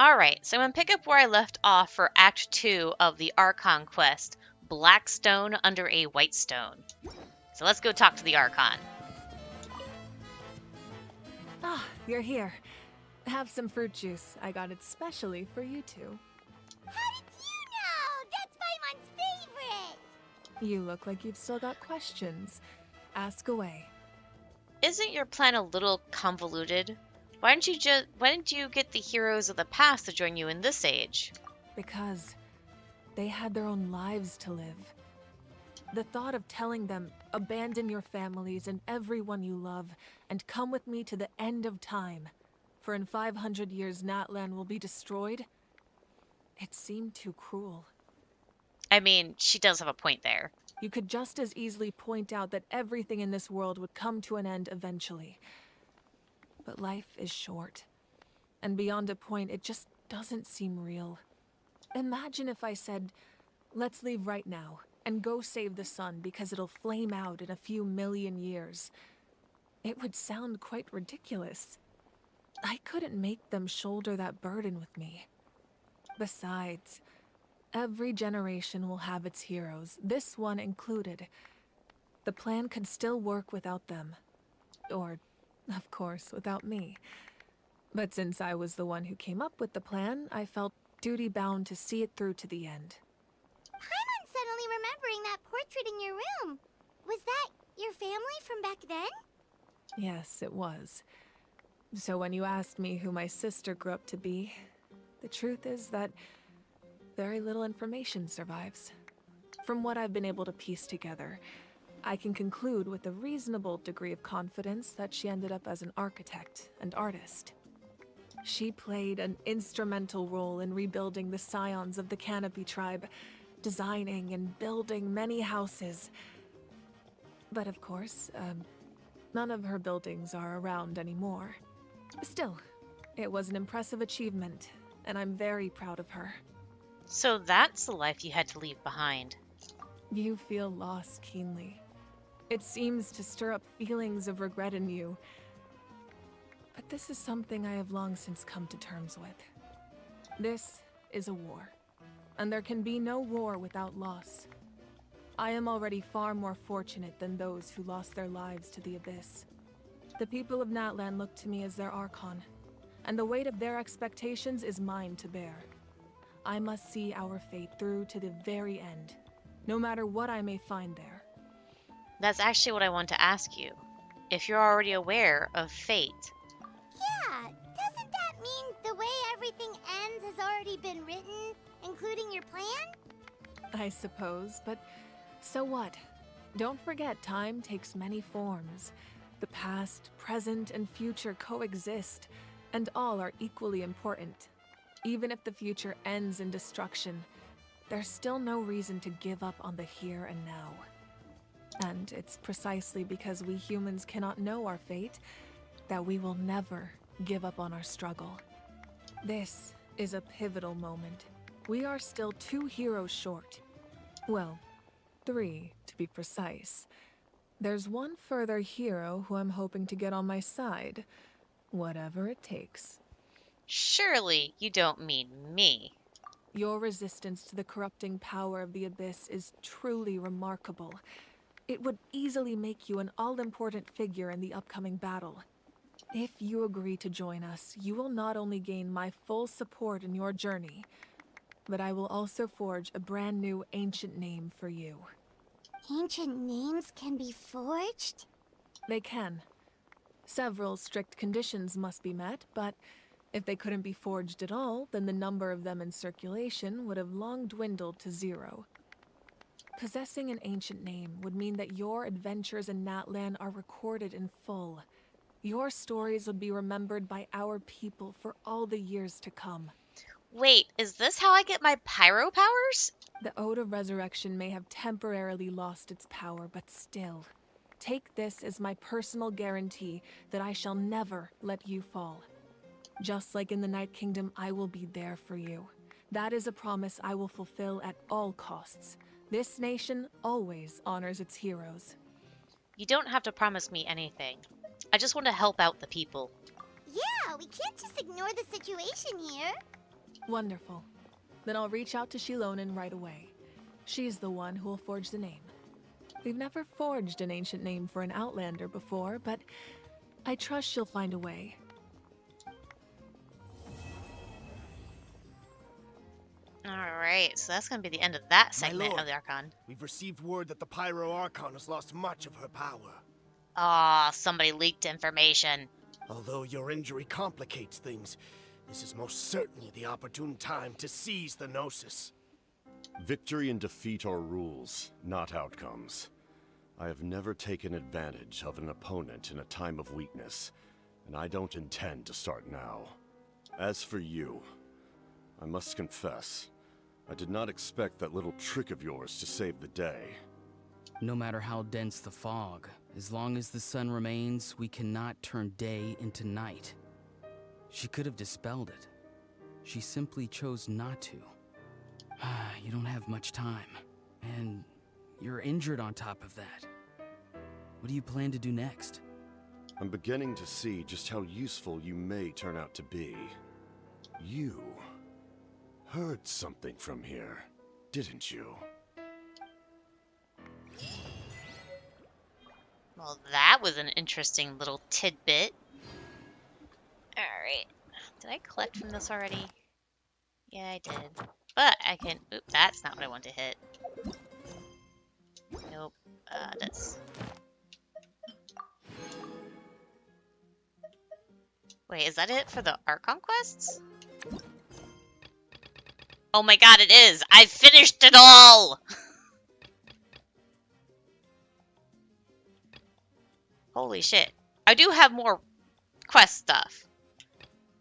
Alright, so I'm gonna pick up where I left off for Act 2 of the Archon quest, Black Stone Under a White Stone. So let's go talk to the Archon. Ah, you're here. Have some fruit juice. I got it specially for you two. How did you know? That's Paimon's favorite! You look like you've still got questions. Ask away. Isn't your plan a little convoluted? Why didn't you get the heroes of the past to join you in this age? Because they had their own lives to live. The thought of telling them, abandon your families and everyone you love, and come with me to the end of time, for in 500 years Natlan will be destroyed, it seemed too cruel. I mean, she does have a point there. You could just as easily point out that everything in this world would come to an end eventually. But life is short. And beyond a point, it just doesn't seem real. Imagine if I said, let's leave right now, and go save the sun because it'll flame out in a few million years. It would sound quite ridiculous. I couldn't make them shoulder that burden with me. Besides, every generation will have its heroes, this one included. The plan could still work without them. Or, of course, without me. But since I was the one who came up with the plan, I felt duty-bound to see it through to the end. Paimon's suddenly remembering that portrait in your room. Was that your family from back then? Yes, it was. So when you asked me who my sister grew up to be, the truth is that very little information survives. From what I've been able to piece together, I can conclude with a reasonable degree of confidence that she ended up as an architect and artist. She played an instrumental role in rebuilding the scions of the Canopy tribe, designing and building many houses. But of course, none of her buildings are around anymore. Still, it was an impressive achievement, and I'm very proud of her. So that's the life you had to leave behind. You feel loss keenly. It seems to stir up feelings of regret in you. But this is something I have long since come to terms with. This is a war, and there can be no war without loss. I am already far more fortunate than those who lost their lives to the Abyss. The people of Natlan look to me as their Archon, and the weight of their expectations is mine to bear. I must see our fate through to the very end, no matter what I may find there. That's actually what I want to ask you. If you're already aware of fate. Yeah, doesn't that mean the way everything ends has already been written, including your plan? I suppose, but so what? Don't forget, time takes many forms. The past, present, and future coexist, and all are equally important. Even if the future ends in destruction, there's still no reason to give up on the here and now. And it's precisely because we humans cannot know our fate that we will never give up on our struggle. This is a pivotal moment. We are still 2 heroes short. Well, 3 to be precise. There's one further hero who I'm hoping to get on my side, whatever it takes. Surely you don't mean me. Your resistance to the corrupting power of the Abyss is truly remarkable. It would easily make you an all-important figure in the upcoming battle. If you agree to join us, you will not only gain my full support in your journey, but I will also forge a brand new ancient name for you. Ancient names can be forged? They can. Several strict conditions must be met, but if they couldn't be forged at all, then the number of them in circulation would have long dwindled to 0. Possessing an ancient name would mean that your adventures in Natlan are recorded in full. Your stories would be remembered by our people for all the years to come. Wait, is this how I get my pyro powers? The Ode of Resurrection may have temporarily lost its power, but still. Take this as my personal guarantee that I shall never let you fall. Just like in the Night Kingdom, I will be there for you. That is a promise I will fulfill at all costs. This nation always honors its heroes. You don't have to promise me anything. I just want to help out the people. Yeah, we can't just ignore the situation here. Wonderful. Then I'll reach out to Shilonen right away. She's the one who will forge the name. We've never forged an ancient name for an Outlander before, but I trust she'll find a way. Alright, so that's going to be the end of that My segment lord, of the Archon. we've received word that the Pyro Archon has lost much of her power. Aw, somebody leaked information. Although your injury complicates things, this is most certainly the opportune time to seize the Gnosis. Victory and defeat are rules, not outcomes. I have never taken advantage of an opponent in a time of weakness, and I don't intend to start now. As for you, I must confess, I did not expect that little trick of yours to save the day. No matter how dense the fog, as long as the sun remains, we cannot turn day into night. She could have dispelled it. She simply chose not to. You don't have much time, and you're injured on top of that. What do you plan to do next? I'm beginning to see just how useful you may turn out to be. You heard something from here, didn't you? Well, that was an interesting little tidbit. Alright. Did I collect from this already? Yeah, I did. But I can... Oop, that's not what I want to hit. Nope. This. Wait, is that it for the Archon quests? Oh my god, it is! I finished it all! Holy shit. I do have more quest stuff.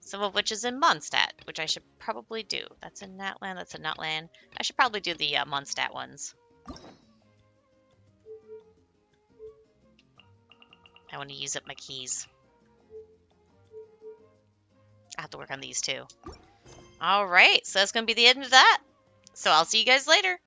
Some of which is in Mondstadt, which I should probably do. That's in Natland, that's in Nutland. I should probably do the Mondstadt ones. I want to use up my keys. I have to work on these too. Alright, so that's going to be the end of that. So I'll see you guys later.